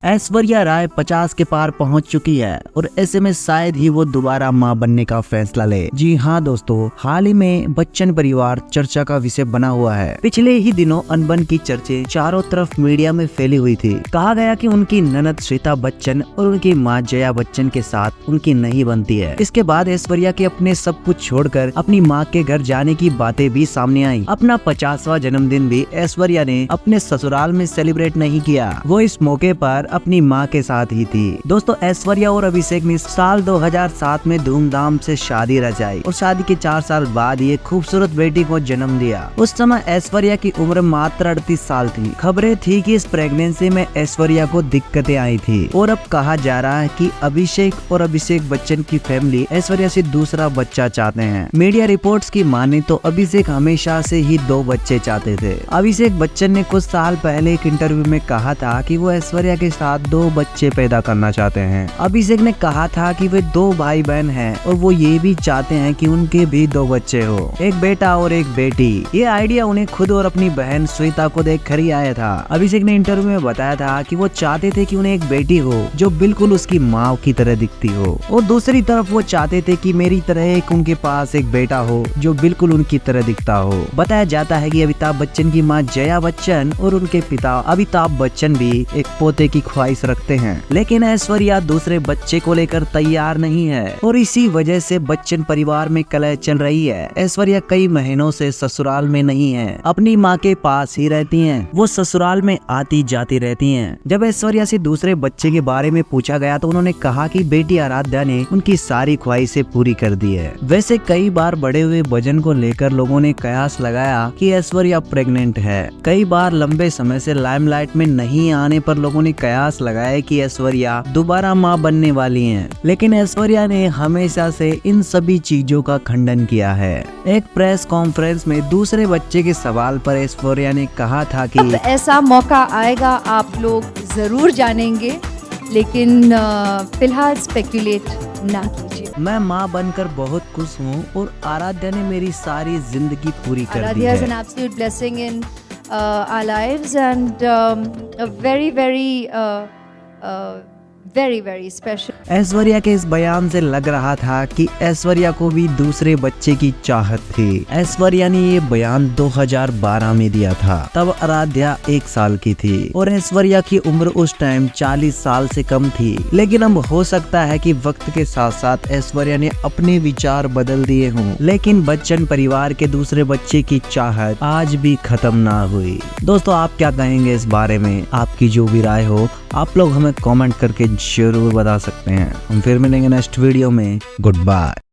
ऐश्वर्या राय 50 के पार पहुंच चुकी है और ऐसे में शायद ही वो दोबारा मां बनने का फैसला ले। जी हाँ दोस्तों, हाल ही में बच्चन परिवार चर्चा का विषय बना हुआ है। पिछले ही दिनों अनबन की चर्चे चारों तरफ मीडिया में फैली हुई थी। कहा गया कि उनकी ननद श्वेता बच्चन और उनकी मां जया बच्चन के साथ उनकी नहीं बनती है। इसके बाद ऐश्वर्या के अपने सब कुछ छोड़कर अपनी माँ के घर जाने की बातें भी सामने आई। अपना 50वां जन्मदिन भी ऐश्वर्या ने अपने ससुराल में सेलिब्रेट नहीं किया। वो इस मौके पर अपनी मां के साथ ही थी। दोस्तों, ऐश्वर्या और अभिषेक ने साल 2007 में धूमधाम से शादी रचाई और शादी के 4 साल बाद ये खूबसूरत बेटी को जन्म दिया। उस समय ऐश्वर्या की उम्र मात्र 38 साल थी। खबरें थी कि इस प्रेगनेंसी में ऐश्वर्या को दिक्कतें आई थी और अब कहा जा रहा है कि अभिषेक और अभिषेक बच्चन की फैमिली ऐश्वर्या से दूसरा बच्चा चाहते हैं। मीडिया रिपोर्ट्स की माने तो अभिषेक हमेशा से ही 2 बच्चे चाहते थे। अभिषेक बच्चन ने कुछ साल पहले एक इंटरव्यू में कहा था कि वो ऐश्वर्या के साथ 2 बच्चे पैदा करना चाहते हैं। अभिषेक ने कहा था कि वे 2 भाई बहन हैं और वो ये भी चाहते हैं कि उनके भी 2 बच्चे हो, एक बेटा और एक बेटी। ये आइडिया उन्हें खुद और अपनी बहन श्वेता को देख कर ही आया था। अभिषेक ने इंटरव्यू में बताया था कि वो चाहते थे कि उन्हें एक बेटी हो जो बिल्कुल उसकी माँ की तरह दिखती हो, और दूसरी तरफ वो चाहते थे कि मेरी तरह एक उनके पास एक बेटा हो जो बिल्कुल उनकी तरह दिखता हो। बताया जाता है कि अमिताभ बच्चन की माँ जया बच्चन और उनके पिता अमिताभ बच्चन भी एक पोते की ख्वाहिश रखते हैं, लेकिन ऐश्वर्या दूसरे बच्चे को लेकर तैयार नहीं है और इसी वजह से बच्चन परिवार में कलह चल रही है। ऐश्वर्या कई महीनों से ससुराल में नहीं है, अपनी माँ के पास ही रहती हैं। वो ससुराल में आती जाती रहती हैं। जब ऐश्वर्या से दूसरे बच्चे के बारे में पूछा गया तो उन्होंने कहा कि बेटी आराध्या ने उनकी सारी ख्वाहिशें पूरी कर दी है। वैसे कई बार बढ़े हुए वजन को लेकर लोगों ने कयास लगाया कि ऐश्वर्या प्रेग्नेंट है। कई बार लंबे समय से लाइमलाइट में नहीं आने पर लोगों ने कयास लगाया कि ऐश्वर्या दोबारा मां बनने वाली हैं, लेकिन ऐश्वर्या ने हमेशा से इन सभी चीजों का खंडन किया है। एक प्रेस कॉन्फ्रेंस में दूसरे बच्चे के सवाल पर ऐश्वर्या ने कहा था कि अब ऐसा मौका आएगा आप लोग जरूर जानेंगे, लेकिन फिलहाल स्पेकुलेट ना कीजिए। मैं माँ बनकर बहुत खुश हूँ और आराध्या ने मेरी सारी जिंदगी पूरी कर दी Aradhya is है। an absolute blessing in our lives and a very special. Aishwarya के इस बयान से लग रहा था कि ऐश्वर्या को भी दूसरे बच्चे की चाहत थी। ऐश्वर्या ने ये बयान 2012 में दिया था। तब आराध्या 1 साल की थी और ऐश्वर्या की उम्र उस टाइम 40 साल से कम थी। लेकिन अब हो सकता है कि वक्त के साथ साथ ऐश्वर्या ने अपने विचार बदल दिए हों, लेकिन बच्चन परिवार के दूसरे बच्चे की चाहत आज भी खत्म ना हुई। दोस्तों, आप क्या कहेंगे इस बारे में? आपकी जो भी राय हो आप लोग हमें कमेंट करके जरूर बता सकते हैं। हम फिर मिलेंगे नेक्स्ट वीडियो में। Good bye.